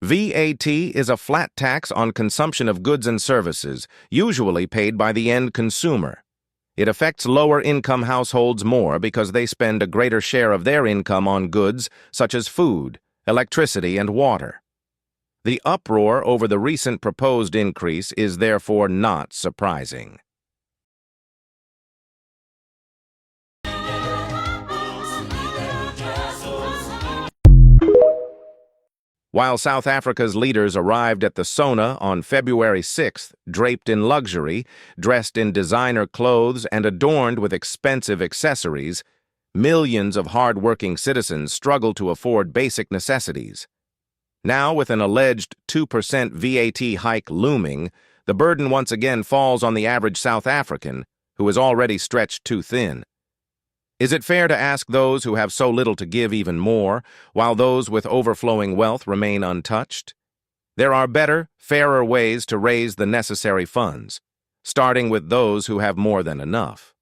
VAT is a flat tax on consumption of goods and services, usually paid by the end consumer. It affects lower-income households more because they spend a greater share of their income on goods such as food, electricity, and water. The uproar over the recent proposed increase is therefore not surprising. While South Africa's leaders arrived at the SONA on February 6th, draped in luxury, dressed in designer clothes, and adorned with expensive accessories, millions of hard-working citizens struggle to afford basic necessities. Now, with an alleged 2% VAT hike looming, the burden once again falls on the average South African, who is already stretched too thin. Is it fair to ask those who have so little to give even more, while those with overflowing wealth remain untouched? There are better, fairer ways to raise the necessary funds, starting with those who have more than enough.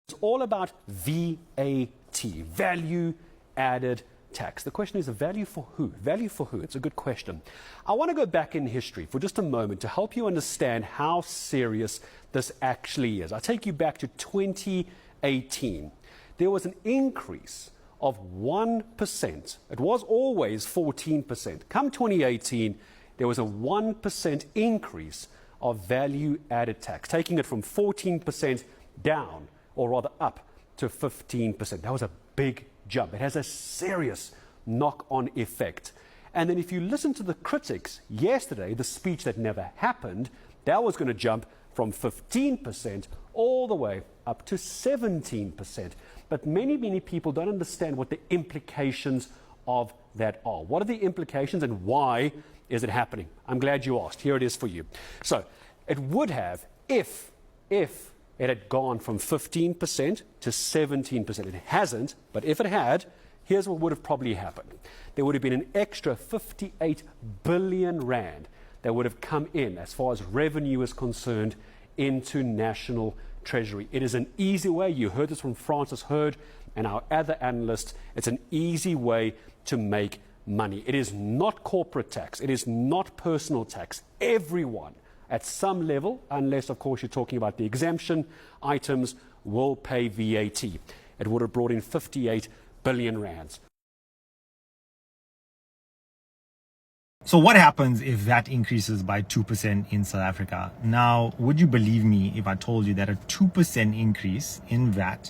It's all about VAT, value added tax. The question is, a value for who? Value for who? It's a good question. I want to go back in history for just a moment to help you understand how serious this actually is. I'll take you back to 2018. There was an increase of 1%. It was always 14%. Come 2018, there was a 1% increase of value added tax, taking it from 14% down, or rather up, to 15%. That was a big jump. It has a serious knock-on effect. And then if you listen to the critics yesterday, the speech that never happened, that was going to jump from 15% all the way up to 17%. But many people don't understand what the implications of that are. What are the implications and why is it happening? I'm glad you asked. Here it is for you. So it would have, if it had gone from 15% to 17%. It hasn't, but if it had, here's what would have probably happened. There would have been an extra 58 billion rand that would have come in, as far as revenue is concerned, into national treasury. It is an easy way. You heard this from Francis Hurd and our other analysts. It's an easy way to make money. It is not corporate tax. It is not personal tax. Everyone at some level, unless, of course, you're talking about the exemption items, will pay VAT. It would have brought in 58 billion rands. So what happens if VAT increases by 2% in South Africa? Now, would you believe me if I told you that a 2% increase in VAT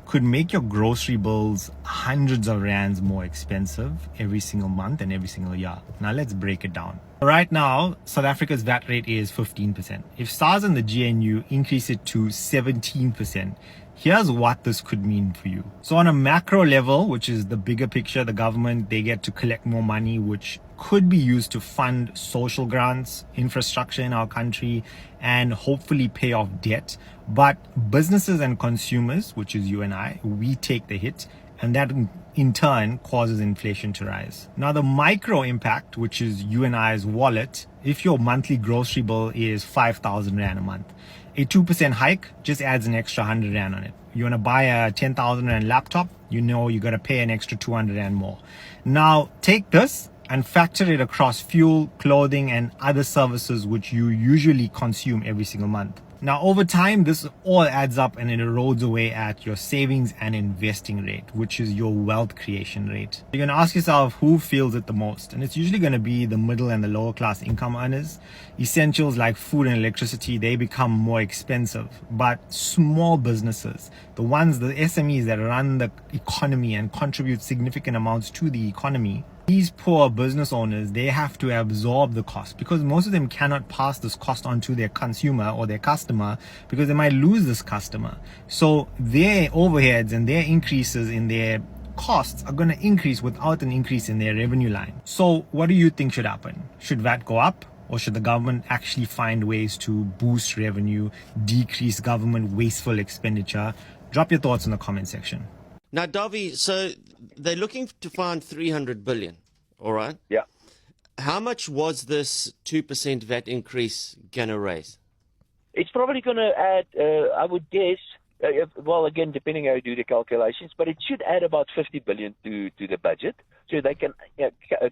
could make your grocery bills hundreds of rands more expensive every single month and every single year? Now, let's break it down. Right now, South Africa's VAT rate is 15%. If SARS and the GNU increase it to 17%, here's what this could mean for you. So on a macro level, which is the bigger picture, the government, they get to collect more money, which could be used to fund social grants, infrastructure in our country, and hopefully pay off debt. But businesses and consumers, which is you and I, we take the hit, and that in turn causes inflation to rise. Now, the micro impact, which is you and I's wallet, if your monthly grocery bill is 5,000 rand a month, a 2% hike just adds an extra 100 rand on it. You want to buy a 10,000 rand laptop, you know you got to pay an extra 200 rand more. Now, take this and factor it across fuel, clothing, and other services which you usually consume every single month. Now, over time, this all adds up and it erodes away at your savings and investing rate, which is your wealth creation rate. You're going to ask yourself who feels it the most, and it's usually going to be the middle and the lower class income earners. Essentials like food and electricity, they become more expensive, but small businesses, the SMEs that run the economy and contribute significant amounts to the economy, these poor business owners, they have to absorb the cost because most of them cannot pass this cost on to their consumer or their customer because they might lose this customer. So their overheads and their increases in their costs are going to increase without an increase in their revenue line. So what do you think should happen? Should VAT go up? Or should the government actually find ways to boost revenue, decrease government wasteful expenditure? Drop your thoughts in the comment section. Now, Davi, so they're looking to find 300 billion, all right? Yeah. How much was this 2% VAT increase going to raise? It's probably going to add, I would guess, Well, again, depending how you do the calculations, but it should add about 50 billion to the budget. So they can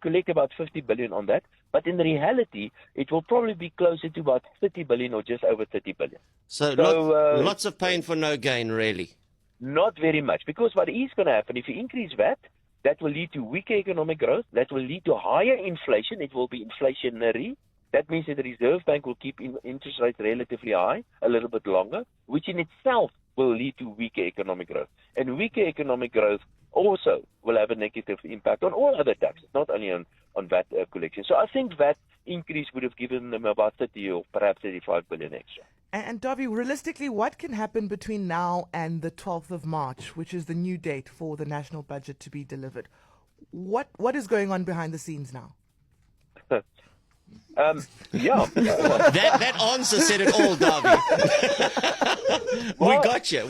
collect about 50 billion on that. But in reality, it will probably be closer to about 30 billion or just over 30 billion. So lots of pain for no gain, really. Not very much, because what is going to happen, if you increase VAT, that will lead to weaker economic growth, that will lead to higher inflation, it will be inflationary. That means that the Reserve Bank will keep interest rates relatively high a little bit longer, which in itself will lead to weaker economic growth. And weaker economic growth also will have a negative impact on all other taxes, not only on VAT collection. So I think VAT increase would have given them about 30 or perhaps 35 billion extra. And Davi, realistically, what can happen between now and the 12th of March, which is the new date for the national budget to be delivered? What is going on behind the scenes now? Yeah. That answer said it all, Davi. Well, we got you.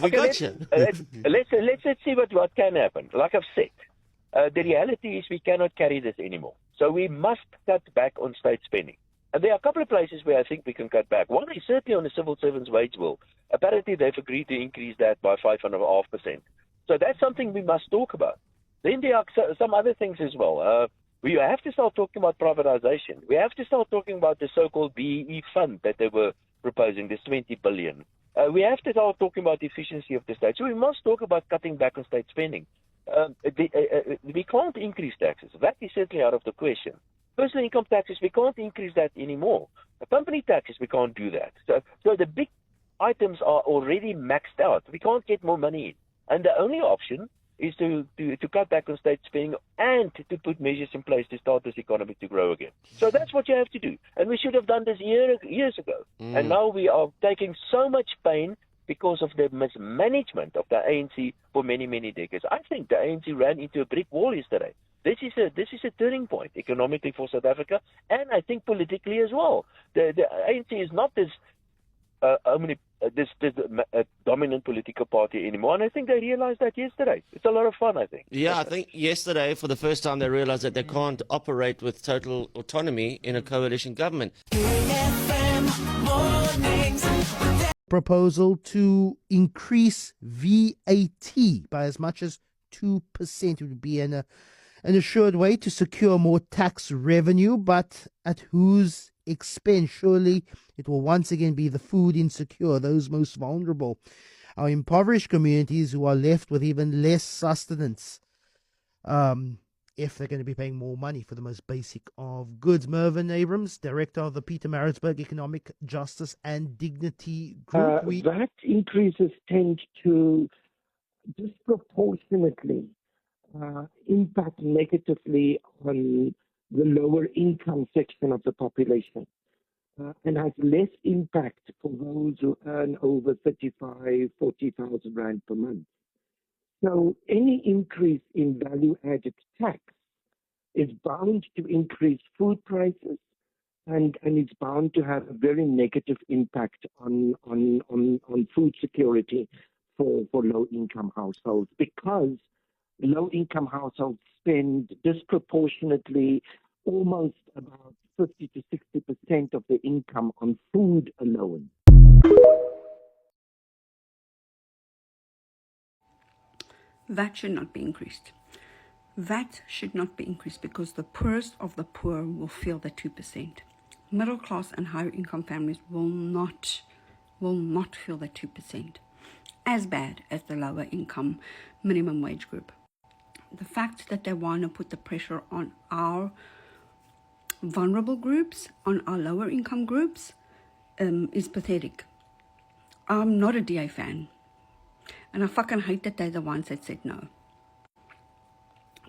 Let's see what can happen. Like I've said, the reality is we cannot carry this anymore. So we must cut back on state spending. And there are a couple of places where I think we can cut back. One is certainly on the civil servants' wage bill. Apparently, they've agreed to increase that by 5.5%. So that's something we must talk about. Then there are some other things as well. We have to start talking about privatization. We have to start talking about the so-called BEE fund that they were proposing, this 20 billion. We have to start talking about the efficiency of the state. So we must talk about cutting back on state spending. We can't increase taxes. That is certainly out of the question. Personal income taxes, we can't increase that anymore. The company taxes, we can't do that. So the big items are already maxed out. We can't get more money in. And the only option is to cut back on state spending and to put measures in place to start this economy to grow again. So that's what you have to do. And we should have done this years ago. And now we are taking so much pain because of the mismanagement of the ANC for many, many decades. I think the ANC ran into a brick wall yesterday. This is a turning point economically for South Africa, and I think politically as well. The ANC is not this dominant political party anymore, and I think they realized that yesterday. It's a lot of fun, I think. Yeah, I think yesterday, for the first time, they realized that they can't operate with total autonomy in a coalition government. Proposal to increase VAT by as much as 2% would be an assured way to secure more tax revenue, but at whose expense? Surely it will once again be the food insecure, those most vulnerable, our impoverished communities who are left with even less sustenance if they're going to be paying more money for the most basic of goods. Mervyn Abrams, director of the Peter Maritzburg Economic Justice and Dignity Group. VAT increases tend to disproportionately impact negatively on the lower income section of the population and has less impact for those who earn over 35,000, 40,000 rand per month. So any increase in value-added tax is bound to increase food prices and it's bound to have a very negative impact on food security for low-income households, because low-income households spend disproportionately almost about 50 to 60% of their income on food alone. VAT should not be increased. VAT should not be increased because the poorest of the poor will feel the 2%. Middle class and higher income families will not feel the 2%. As bad as the lower income minimum wage group. The fact that they want to put the pressure on our vulnerable groups, on our lower income groups, is pathetic. I'm not a DA fan. And I fucking hate that they're the ones that said no.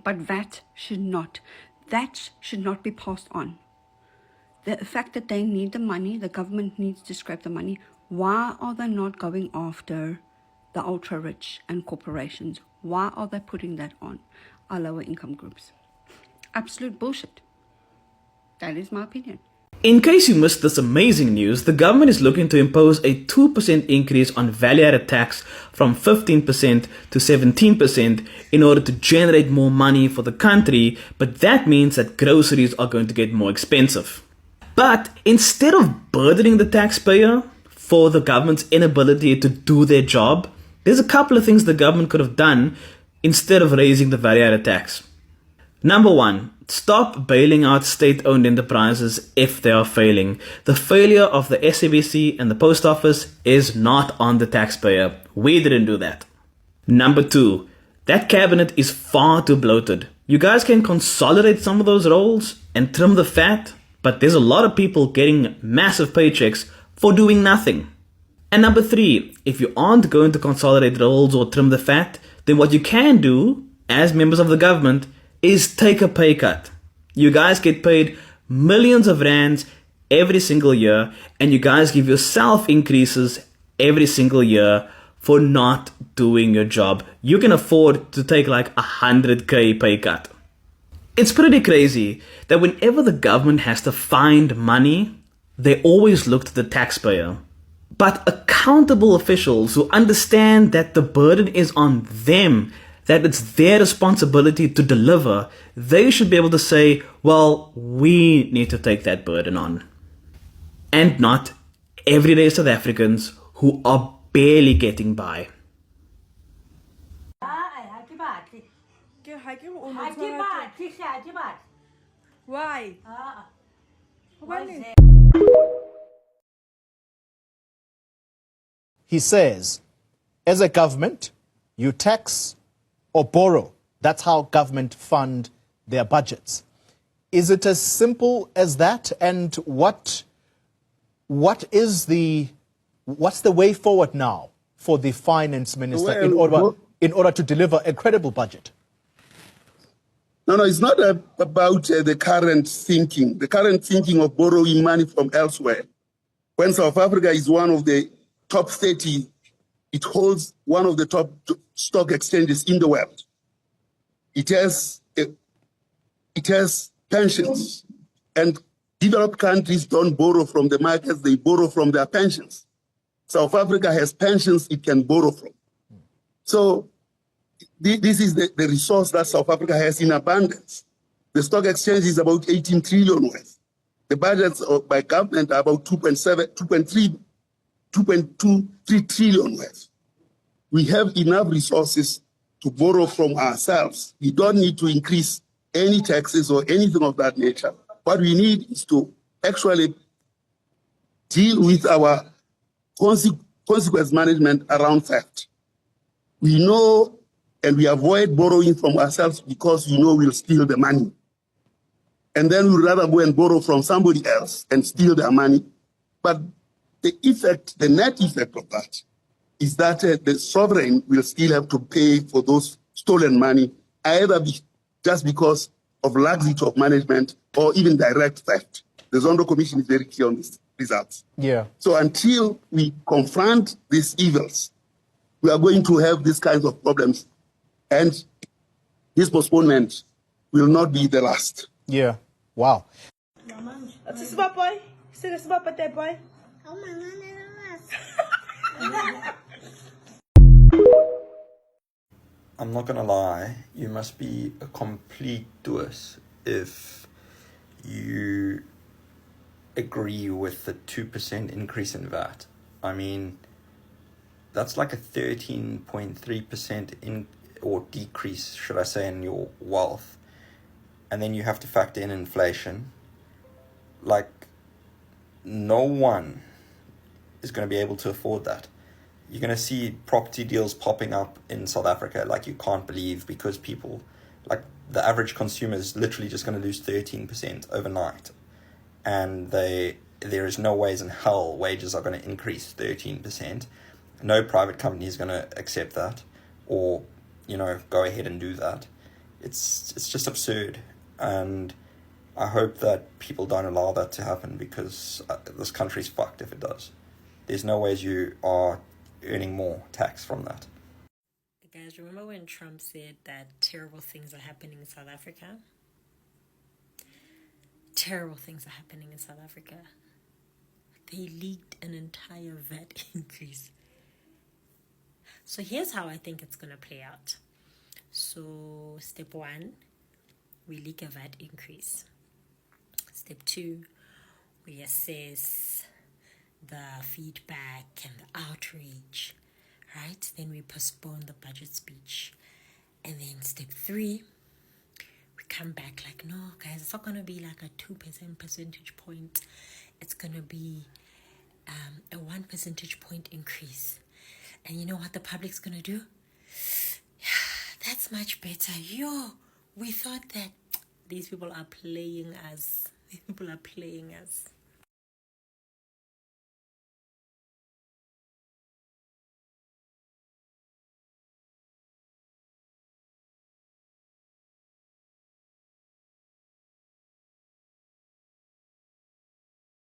But that should not be passed on. The fact that they need the money, the government needs to scrape the money, why are they not going after the ultra rich and corporations? Why are they putting that on our lower income groups? Absolute bullshit. That is my opinion. In case you missed this amazing news, the government is looking to impose a 2% increase on value-added tax from 15% to 17% in order to generate more money for the country, but that means that groceries are going to get more expensive. But instead of burdening the taxpayer for the government's inability to do their job, There's a couple of things the government could have done instead of raising the value-added tax. Number one, stop bailing out state-owned enterprises if they are failing. The failure of the SABC and the post office is not on the taxpayer. We didn't do that. Number two, that cabinet is far too bloated. You guys can consolidate some of those roles and trim the fat, but there's a lot of people getting massive paychecks for doing nothing. And number three, if you aren't going to consolidate roles or trim the fat, then what you can do as members of the government is take a pay cut. You guys get paid millions of rands every single year, and you guys give yourself increases every single year for not doing your job. You can afford to take like 100K pay cut. It's pretty crazy that whenever the government has to find money, they always look to the taxpayer. But accountable officials who understand that the burden is on them, that it's their responsibility to deliver, they should be able to say, well, we need to take that burden on. And not everyday South Africans who are barely getting by. Why? He says, as a government, you tax or borrow. That's how government fund their budgets. Is it as simple as that? And what's the way forward now for the finance minister in order to deliver a credible budget? No, it's not about the current thinking. The current thinking of borrowing money from elsewhere. When South Africa is one of the top 30, it holds one of the top stock exchanges in the world. It has pensions, and developed countries don't borrow from the markets, they borrow from their pensions. South Africa has pensions it can borrow from. So this is the resource that South Africa has in abundance. The stock exchange is about 18 trillion worth. The budgets by government are about 2.23 trillion worth. We have enough resources to borrow from ourselves. We don't need to increase any taxes or anything of that nature. What we need is to actually deal with our consequence management around theft. We know and we avoid borrowing from ourselves because we know we'll steal the money. And then we'd rather go and borrow from somebody else and steal their money. But the net effect of that is that the sovereign will still have to pay for those stolen money, either just because of laxity of management or even direct theft. The Zondo Commission is very clear on these results. Yeah. So until we confront these evils, we are going to have these kinds of problems. And this postponement will not be the last. Yeah. Wow. I'm not gonna lie, you must be a complete doers if you agree with the 2% increase in VAT. I mean, that's like a 13.3% in or decrease, should I say, in your wealth. And then you have to factor in inflation. Like, no one is going to be able to afford that. You're going to see property deals popping up in South Africa like you can't believe, because people, like the average consumer is literally just going to lose 13% overnight. And there is no ways in hell wages are going to increase 13%. No private company is going to accept that or, go ahead and do that. It's just absurd. And I hope that people don't allow that to happen, because this country's fucked if it does. There's no ways you are earning more tax from that. Guys, remember when Trump said that terrible things are happening in South Africa? Terrible things are happening in South Africa. They leaked an entire VAT increase. So here's how I think it's going to play out. So step 1, we leak a VAT increase. Step 2, we assess the feedback and the outreach, right? Then we postpone the budget speech. And then step 3, we come back like, no, guys, it's not going to be like a 2 percentage point. It's going to be a 1 percentage point increase. And you know what the public's going to do? Yeah, that's much better. We thought that these people are playing us. These people are playing us.